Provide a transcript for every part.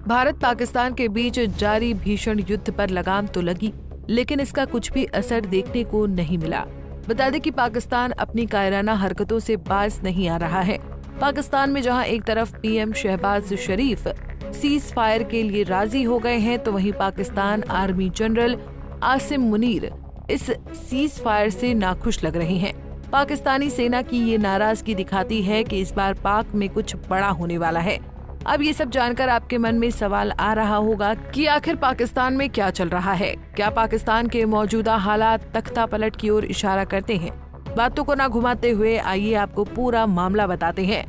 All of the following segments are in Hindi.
भारत पाकिस्तान के बीच जारी भीषण युद्ध पर लगाम तो लगी, लेकिन इसका कुछ भी असर देखने को नहीं मिला। बता दें कि पाकिस्तान अपनी कायराना हरकतों से बाज नहीं आ रहा है। पाकिस्तान में जहां एक तरफ पीएम शहबाज शरीफ सीज फायर के लिए राजी हो गए हैं, तो वहीं पाकिस्तान आर्मी जनरल आसिम मुनीर इस सीज फायर से नाखुश लग रहे हैं। पाकिस्तानी सेना की ये नाराजगी दिखाती है कि इस बार पाक में कुछ बड़ा होने वाला है। अब ये सब जानकर आपके मन में सवाल आ रहा होगा कि आखिर पाकिस्तान में क्या चल रहा है। क्या पाकिस्तान के मौजूदा हालात तख्ता पलट की ओर इशारा करते हैं? बातों को ना घुमाते हुए आइए आपको पूरा मामला बताते हैं।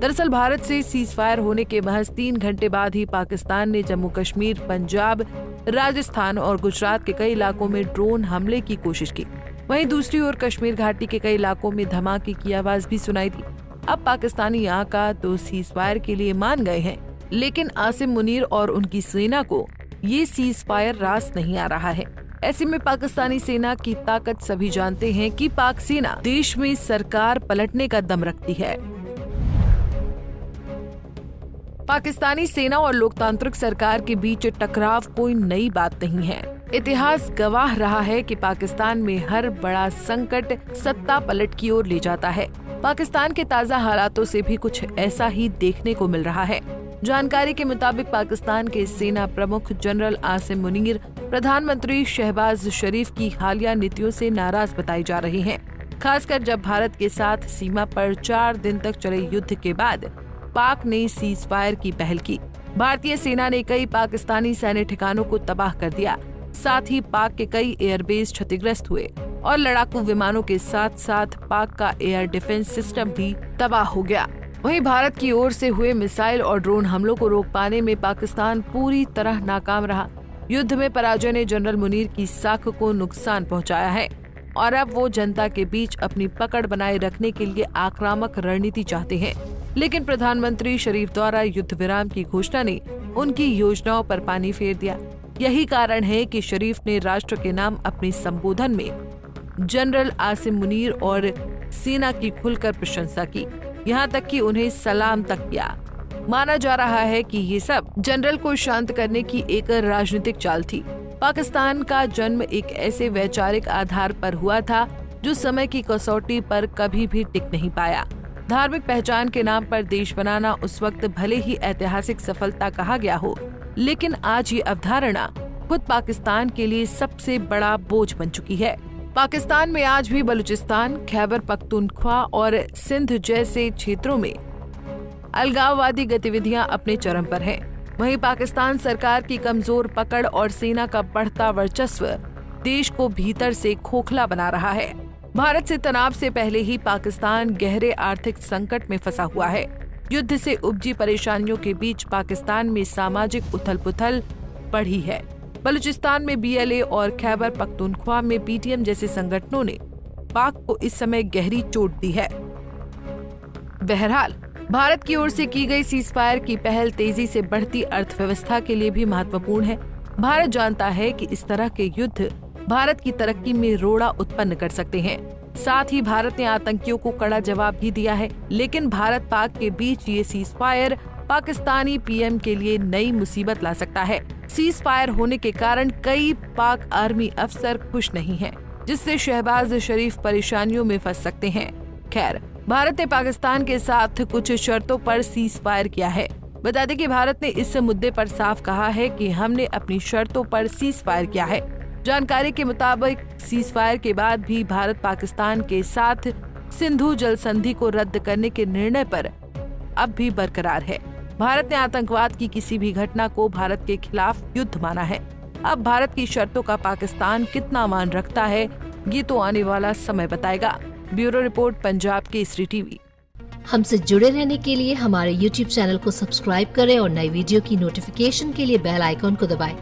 दरअसल भारत से सीज फायर होने के महज 3 घंटे बाद ही पाकिस्तान ने जम्मू कश्मीर, पंजाब, राजस्थान और गुजरात के कई इलाकों में ड्रोन हमले की कोशिश की। वहीं दूसरी ओर कश्मीर घाटी के कई इलाकों में धमाके की आवाज भी सुनाई दी। अब पाकिस्तानी आका तो सीज फायर के लिए मान गए हैं, लेकिन आसिम मुनीर और उनकी सेना को ये सीज फायर रास नहीं आ रहा है। ऐसे में पाकिस्तानी सेना की ताकत सभी जानते हैं कि पाक सेना देश में सरकार पलटने का दम रखती है। पाकिस्तानी सेना और लोकतांत्रिक सरकार के बीच टकराव कोई नई बात नहीं है। इतिहास गवाह रहा है कि पाकिस्तान में हर बड़ा संकट सत्ता पलट की ओर ले जाता है। पाकिस्तान के ताज़ा हालातों से भी कुछ ऐसा ही देखने को मिल रहा है। जानकारी के मुताबिक पाकिस्तान के सेना प्रमुख जनरल आसिम मुनीर प्रधानमंत्री शहबाज शरीफ की हालिया नीतियों से नाराज बताए जा रहे हैं, खासकर जब भारत के साथ सीमा पर 4 दिन तक चले युद्ध के बाद पाक ने सीज फायर की पहल की। भारतीय सेना ने कई पाकिस्तानी सैन्य ठिकानों को तबाह कर दिया। साथ ही पाक के कई एयरबेस क्षतिग्रस्त हुए और लड़ाकू विमानों के साथ साथ पाक का एयर डिफेंस सिस्टम भी तबाह हो गया। वहीं भारत की ओर से हुए मिसाइल और ड्रोन हमलों को रोक पाने में पाकिस्तान पूरी तरह नाकाम रहा। युद्ध में पराजय ने जनरल मुनीर की साख को नुकसान पहुंचाया है और अब वो जनता के बीच अपनी पकड़ बनाए रखने के लिए आक्रामक रणनीति चाहते हैं। लेकिन प्रधानमंत्री शरीफ द्वारा युद्ध विराम की घोषणा ने उनकी योजनाओं पर पानी फेर दिया। यही कारण है कि शरीफ ने राष्ट्र के नाम अपने संबोधन में जनरल आसिम मुनीर और सेना की खुलकर प्रशंसा की, यहाँ तक कि उन्हें सलाम तक किया। माना जा रहा है कि ये सब जनरल को शांत करने की एक राजनीतिक चाल थी। पाकिस्तान का जन्म एक ऐसे वैचारिक आधार पर हुआ था जो समय की कसौटी पर कभी भी टिक नहीं पाया। धार्मिक पहचान के नाम पर देश बनाना उस वक्त भले ही ऐतिहासिक सफलता कहा गया हो, लेकिन आज ये अवधारणा खुद पाकिस्तान के लिए सबसे बड़ा बोझ बन चुकी है। पाकिस्तान में आज भी बलूचिस्तान, खैबर पख्तूनख्वा और सिंध जैसे क्षेत्रों में अलगाववादी गतिविधियां अपने चरम पर हैं। वहीं पाकिस्तान सरकार की कमजोर पकड़ और सेना का बढ़ता वर्चस्व देश को भीतर से खोखला बना रहा है। भारत से तनाव से पहले ही पाकिस्तान गहरे आर्थिक संकट में फंसा हुआ है। युद्ध से उपजी परेशानियों के बीच पाकिस्तान में सामाजिक उथल-पुथल बढ़ी है। बलूचिस्तान में बीएलए और खैबर पख्तूनख्वा में पीटीएम जैसे संगठनों ने पाक को इस समय गहरी चोट दी है। बहरहाल भारत की ओर से की गई सीज फायर की पहल तेजी से बढ़ती अर्थव्यवस्था के लिए भी महत्वपूर्ण है। भारत जानता है कि इस तरह के युद्ध भारत की तरक्की में रोड़ा उत्पन्न कर सकते हैं। साथ ही भारत ने आतंकियों को कड़ा जवाब भी दिया है। लेकिन भारत पाक के बीच ये सीज फायर पाकिस्तानी पीएम के लिए नई मुसीबत ला सकता है। सीज फायर होने के कारण कई पाक आर्मी अफसर खुश नहीं हैं, जिससे शहबाज शरीफ परेशानियों में फंस सकते हैं। खैर, भारत ने पाकिस्तान के साथ कुछ शर्तों पर सीज फायर किया है। बता दें कि भारत ने इस मुद्दे पर साफ कहा है कि हमने अपनी शर्तों पर सीज फायर किया है। जानकारी के मुताबिक सीज फायर के बाद भी भारत पाकिस्तान के साथ सिंधु जल संधि को रद्द करने के निर्णय पर अब भी बरकरार है। भारत ने आतंकवाद की किसी भी घटना को भारत के खिलाफ युद्ध माना है। अब भारत की शर्तों का पाकिस्तान कितना मान रखता है, ये तो आने वाला समय बताएगा। Bureau report, Punjab Kesari TV. हमसे जुड़े रहने के लिए हमारे YouTube चैनल को सब्सक्राइब करें और नई वीडियो की नोटिफिकेशन के लिए बेल आइकॉन को दबाएं।